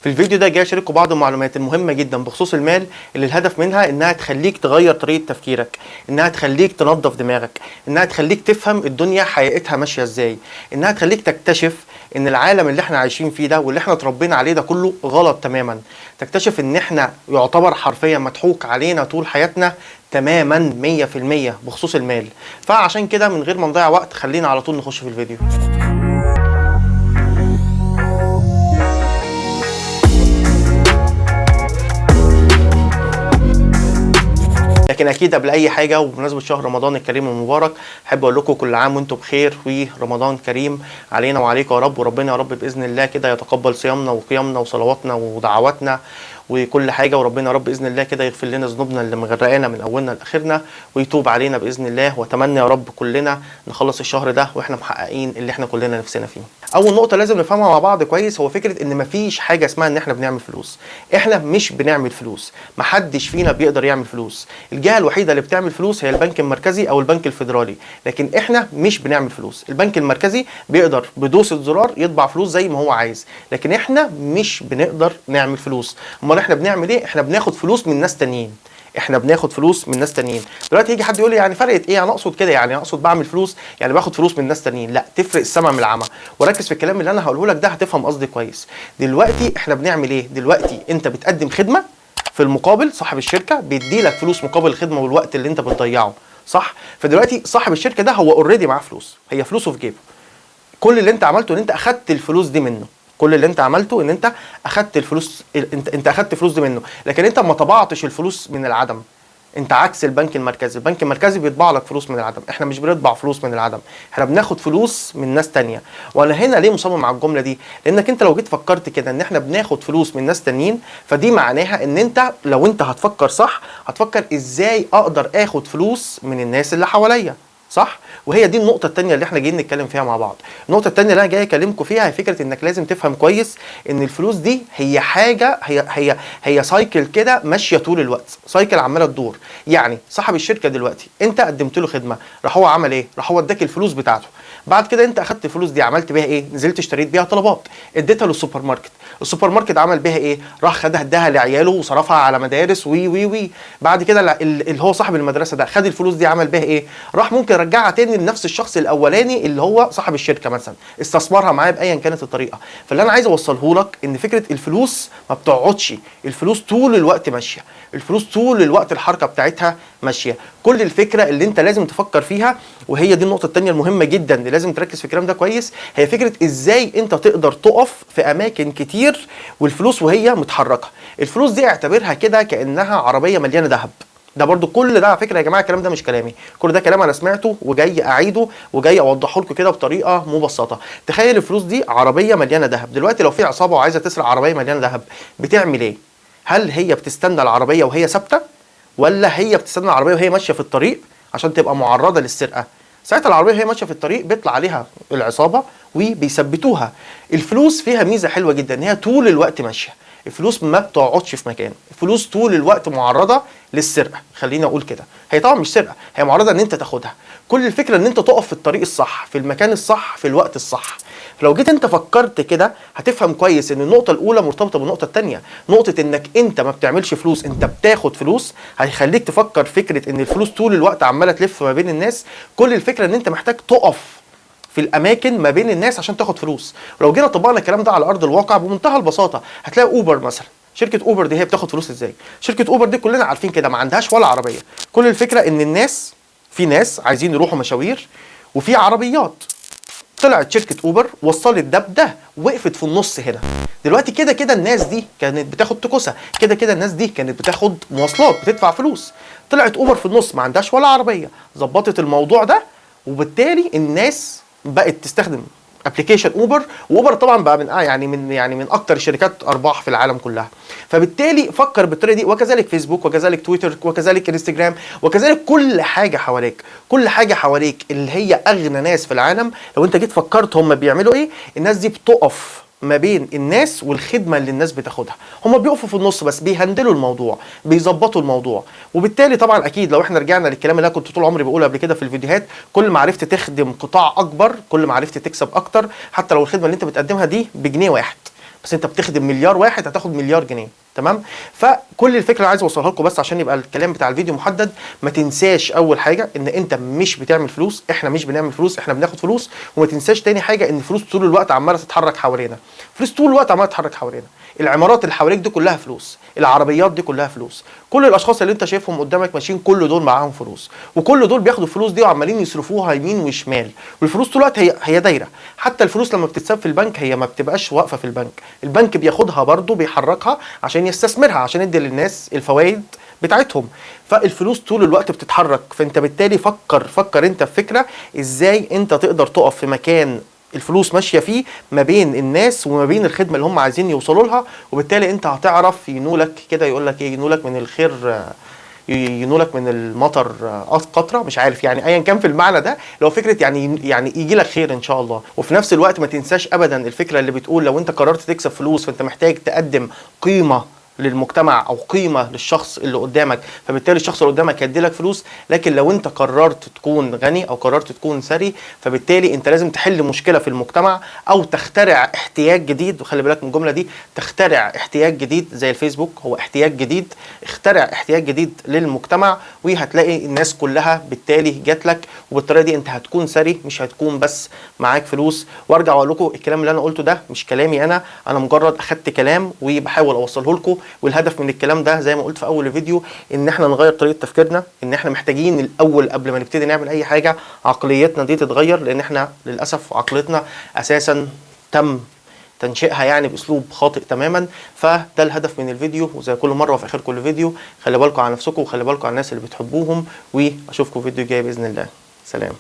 في الفيديو ده جاي اشارككم بعض المعلومات المهمه جدا بخصوص المال اللي الهدف منها انها تخليك تغير طريقه تفكيرك، انها تخليك تنظف دماغك، انها تخليك تفهم الدنيا حقيقتها ماشيه ازاي، انها تخليك تكتشف ان العالم اللي احنا عايشين فيه ده واللي احنا اتربينا عليه ده كله غلط تماما، تكتشف ان احنا يعتبر حرفيا مضحوك علينا طول حياتنا تماما 100% بخصوص المال. فعشان كده من غير ما نضيع وقت خلينا على طول نخش في الفيديو. لكن اكيد قبل اي حاجه وبمناسبه شهر رمضان الكريم المبارك احب اقول لكم كل عام وانتم بخير ورمضان كريم علينا وعليكم يا رب، وربنا يا رب باذن الله كده يتقبل صيامنا وقيامنا وصلواتنا ودعواتنا وكل حاجه، وربنا يا رب باذن الله كده يغفر لنا ذنوبنا اللي مغرقانا من اولنا لاخرنا ويتوب علينا باذن الله. واتمنى يا رب كلنا نخلص الشهر ده واحنا محققين اللي احنا كلنا نفسنا فيه. اول نقطه لازم نفهمها مع بعض كويس هو فكره ان مفيش حاجه اسمها ان احنا بنعمل فلوس. احنا مش بنعمل فلوس، محدش فينا بيقدر يعمل فلوس. الجهه الوحيده اللي بتعمل فلوس هي البنك المركزي او البنك الفيدرالي، لكن احنا مش بنعمل فلوس. البنك المركزي بيقدر بدوسه زرار يطبع فلوس زي ما هو عايز، لكن احنا مش بنقدر نعمل فلوس. امال احنا بنعمل ايه؟ احنا بناخد فلوس من ناس تانيين. احنا بناخد فلوس من ناس تانيين. دلوقتي يجي حد يقول لي يعني فرقت ايه؟ انا اقصد كده، يعني اقصد بعمل فلوس يعني باخد فلوس من ناس تانيين. لا، تفرق السما من العمى. وركز في الكلام اللي انا هقوله لك ده هتفهم قصدي كويس. دلوقتي احنا بنعمل ايه؟ دلوقتي انت بتقدم خدمه، في المقابل صاحب الشركه بيدي لك فلوس مقابل الخدمه والوقت اللي انت بتضيعه، صح؟ فدلوقتي صاحب الشركه ده هو اوريدي معاه فلوس، هي فلوسه في جيبه. كل اللي انت عملته ان انت اخدت الفلوس دي منه. كل اللي انت عملته ان انت اخدت الفلوس، انت اخدت فلوس دي منه، لكن انت ما طبعتش الفلوس من العدم. انت عكس البنك المركزي. البنك المركزي بيطبع لك فلوس من العدم، احنا مش بنطبع فلوس من العدم، احنا بناخد فلوس من ناس تانية. وانا هنا ليه مصمم على الجمله دي؟ لانك انت لو جيت فكرت كده ان احنا بناخد فلوس من ناس تانيين، فدي معناها ان انت لو انت هتفكر صح هتفكر ازاي اقدر اخد فلوس من الناس اللي حواليا، صح؟ وهي دي النقطة التانية اللي احنا جايين نتكلم فيها مع بعض. النقطة التانية اللي انا جاي اكلمكم فيها هي فكرة انك لازم تفهم كويس ان الفلوس دي هي حاجة، هي سايكل كده ماشية طول الوقت، سايكل عمالة تدور. يعني صاحب الشركة دلوقتي انت قدمت له خدمة، راح هو عمل ايه؟ راح هو اداك الفلوس بتاعته. بعد كده انت اخدت الفلوس دي عملت بيها ايه؟ نزلت اشتريت بيها طلبات، اديتها للسوبر ماركت. السوبر ماركت عمل بيها ايه؟ راح خدها اداها لعياله وصرفها على مدارس وي. بعد كده اللي هو صاحب المدرسة ده خد الفلوس دي عمل بيها ايه؟ راح ممكن رجعها تاني لنفس الشخص الاولاني اللي هو صاحب الشركه مثلا، استثمرها معاه بايا كانت الطريقه. فاللي انا عايز اوصله لك ان فكره الفلوس ما بتقعدش، الفلوس طول الوقت ماشيه، الفلوس طول الوقت الحركه بتاعتها ماشيه. كل الفكره اللي انت لازم تفكر فيها، وهي دي النقطه الثانيه المهمه جدا اللي لازم تركز في الكلام ده كويس، هي فكره ازاي انت تقدر تقف في اماكن كتير والفلوس وهي متحركه. الفلوس دي اعتبرها كده كانها عربيه مليانه ذهب. ده برضو كل ده على فكره يا جماعه الكلام ده مش كلامي، كل ده كلام انا سمعته وجاي اعيده وجاي اوضحه لكم كده بطريقه مبسطه. تخيل الفلوس دي عربيه مليانه ذهب. دلوقتي لو في عصابه وعايزه تسرق عربيه مليانه ذهب بتعمل ايه؟ هل هي بتستنى العربيه وهي ثابته، ولا هي بتستنى العربيه وهي ماشيه في الطريق عشان تبقى معرضه للسرقه؟ ساعتها العربيه وهي ماشيه في الطريق بيطلع عليها العصابه وبيثبتوها. الفلوس فيها ميزه حلوه جدا ان هي طول الوقت ماشيه، الفلوس ما بتقعدش في مكان، الفلوس طول الوقت معرضه للسرقه. خليني اقول كده، هي طبعا مش سرقه، هي معرضه ان انت تاخدها. كل الفكره ان انت تقف في الطريق الصح، في المكان الصح، في الوقت الصح. فلو جيت انت فكرت كده هتفهم كويس ان النقطه الاولى مرتبطه بالنقطه الثانيه. نقطه انك انت ما بتعملش فلوس، انت بتاخد فلوس، هيخليك تفكر فكره ان الفلوس طول الوقت عماله تلف ما بين الناس. كل الفكره ان انت محتاج تقف في الاماكن ما بين الناس عشان تاخد فلوس. ولو جينا طبقنا الكلام ده على ارض الواقع بمنتهى البساطه هتلاقي اوبر مثلا. شركه اوبر دي هي بتاخد فلوس ازاي؟ شركه اوبر دي كلنا عارفين كده ما عندهاش ولا عربيه. كل الفكره ان الناس، في ناس عايزين يروحوا مشاوير وفي عربيات. طلعت شركه اوبر وصلت ده بده، وقفت في النص هنا. دلوقتي كده كده الناس دي كانت بتاخد تكوسه، كده كده الناس دي كانت بتاخد مواصلات بتدفع فلوس. طلعت اوبر في النص ما عندهاش ولا عربيه، ظبطت الموضوع ده، وبالتالي الناس بقت تستخدم ابلكيشن اوبر. واوبر طبعا بقى من اكتر الشركات ارباح في العالم كلها. فبالتالي فكر بالطريقه دي، وكذلك فيسبوك وكذلك تويتر وكذلك انستجرام وكذلك كل حاجه حواليك. كل حاجه حواليك اللي هي اغنى ناس في العالم، لو انت جيت فكرت هم بيعملوا ايه، الناس دي بتقف ما بين الناس والخدمه اللي الناس بتاخدها. هم بيقفوا في النص بس بيهندلوا الموضوع، بيظبطوا الموضوع. وبالتالي طبعا اكيد لو احنا رجعنا للكلام اللي انا كنت طول عمري بقوله قبل كده في الفيديوهات، كل ما عرفت تخدم قطاع اكبر كل ما عرفت تكسب اكتر، حتى لو الخدمه اللي انت بتقدمها دي بجنيه واحد. بس انت بتخدم مليار واحد هتاخد مليار جنيه. تمام؟ فكل الفكره اللي عايز اوصلها لكم بس عشان يبقى الكلام بتاع الفيديو محدد، ما تنساش اول حاجه ان انت مش بتعمل فلوس، احنا مش بنعمل فلوس، احنا بناخد فلوس. وما تنساش تاني حاجه ان الفلوس طول الوقت عماله تتحرك حوالينا، فلوس طول الوقت عماله تتحرك حوالينا. العمارات اللي حواليك دي كلها فلوس، العربيات دي كلها فلوس، كل الاشخاص اللي انت شايفهم قدامك ماشيين كل دول معاهم فلوس، وكل دول بياخدوا الفلوس دي وعمالين يصرفوها يمين وشمال. والفلوس طول الوقت هي دايره. حتى الفلوس لما بتتساب في البنك هي ما بتبقاش واقفه في البنك، البنك بياخدها برضه بيحركها عشان يستثمرها، عشان يدي للناس الفوائد بتاعتهم. فالفلوس طول الوقت بتتحرك. فانت بالتالي فكر انت في فكره ازاي انت تقدر تقف في مكان الفلوس ماشيه فيه ما بين الناس وما بين الخدمه اللي هم عايزين يوصلوا لها. وبالتالي انت هتعرف ينولك كده، يقول لك ايه، ينولك من الخير، ينولك من المطر قطره، مش عارف يعني ايا كان في المعنى ده، لو فكره يعني يجي لك خير ان شاء الله. وفي نفس الوقت ما تنساش ابدا الفكره اللي بتقول لو انت قررت تكسب فلوس فانت محتاج تقدم قيمه للمجتمع او قيمه للشخص اللي قدامك، فبالتالي الشخص اللي قدامك هيدي لك فلوس. لكن لو انت قررت تكون غني او قررت تكون ثري، فبالتالي انت لازم تحل مشكله في المجتمع او تخترع احتياج جديد. وخلي بالك من الجمله دي، تخترع احتياج جديد. زي الفيسبوك هو احتياج جديد، اخترع احتياج جديد للمجتمع وهتلاقي الناس كلها بالتالي جات لك. وبالطريقه دي انت هتكون ثري، مش هتكون بس معاك فلوس. وارجع اقول لكم الكلام اللي انا قلته ده مش كلامي انا مجرد اخدت كلام وبحاول اوصله لكم. والهدف من الكلام ده زي ما قلت في اول الفيديو ان احنا نغير طريقه تفكيرنا، ان احنا محتاجين الاول قبل ما نبتدي نعمل اي حاجه عقليتنا دي تتغير، لان احنا للاسف عقليتنا اساسا تم تنشئها يعني باسلوب خاطئ تماما. فده الهدف من الفيديو. وزي كل مره وفي اخر كل فيديو، خلي بالكم على نفسكم وخلي بالكم على الناس اللي بتحبوهم، واشوفكم في فيديو جاي باذن الله. سلام.